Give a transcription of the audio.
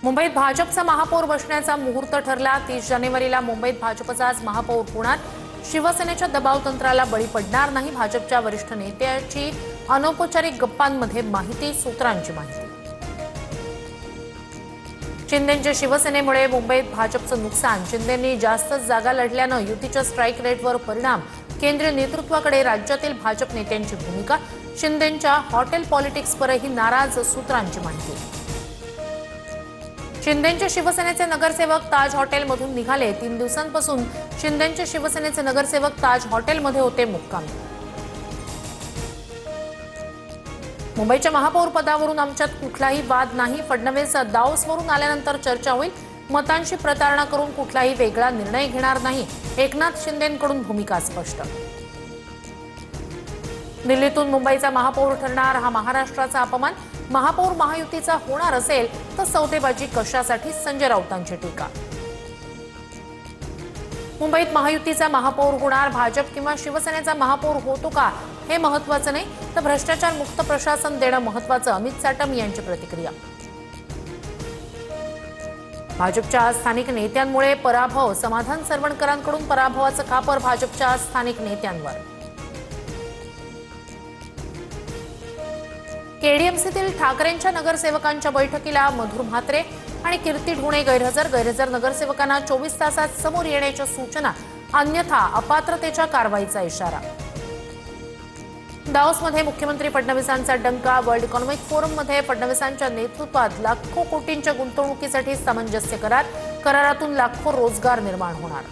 मुंबईत भाजपचा महापौर बसण्याचा मुहूर्त ठरला। 30 जानेवारीला मुंबईत भाजपचाच महापौर होणार। शिवसेनेच्या दबावतंत्राला बळी पडणार नाही। भाजपच्या वरिष्ठ नेत्याची अनौपचारिक गप्पांमध्ये माहिती, सूत्रांची माहिती। शिंदेंच्या शिवसेनेमुळे मुंबईत भाजपचं नुकसान। शिंदेंनी जास्त जागा लढल्यानं युतीच्या स्ट्राईक रेटवर परिणाम। केंद्रीय नेतृत्वाकडे राज्यातील भाजप नेत्यांची भूमिका। शिंदेंच्या हॉटेल पॉलिटिक्सवरही नाराज, सूत्रांची माहिती। शिंदेंच्या शिवसेनेचे नगरसेवक ताज हॉटेलमधून निघाले। 3 दिवसांपासून शिंदेंच्या शिवसेनेचे नगरसेवक ताज हॉटेलमध्ये होते मुक्कामी। मुंबईच्या महापौर पदावरून आमच्यात कुठलाही वाद नाही। फडणवीस दाओसवरून आल्यानंतर चर्चा होईल। मतांशी प्रतारणा करून कुठलाही वेगळा निर्णय घेणार नाही। एकनाथ शिंदेंकडून भूमिका स्पष्ट। दिल्लीतून मुंबईचा महापौर ठरणार हा महाराष्ट्राचा अपमान। महापौर महायुतीचा होणार असेल तर सौदेबाजी कशासाठी, संजय राऊतांची टीका। मुंबईत महायुतीचा महापौर होणार, भाजप किंवा शिवसेनेचा महापौर होतो का हे महत्त्वाचं नाही, तर भ्रष्टाचार मुक्त प्रशासन देणं महत्त्वाचं, अमित साटम यांची प्रतिक्रिया। भाजपच्या स्थानिक नेत्यांमुळे पराभव, समाधान सरवणकरांकडून पराभवाचं खापर भाजपच्या स्थानिक नेत्यांवर। केडीएमसीतील ठाकरेंच्या नगरसेवकांच्या बैठकीला मधुर म्हात्रे आणि कीर्ती ढोणे गैरहजर नगरसेवकांना 24 तासात समोर येण्याच्या सूचना, अन्यथा अपात्रतेच्या कारवाईचा इशारा। दाओसमध्ये मुख्यमंत्री फडणवीसांचा डंका। वर्ल्ड इकॉनॉमिक फोरममध्ये फडणवीसांच्या नेतृत्वात लाखो कोटींच्या गुंतवणुकीसाठी सामंजस्य करार। करारातून लाखो रोजगार निर्माण होणार।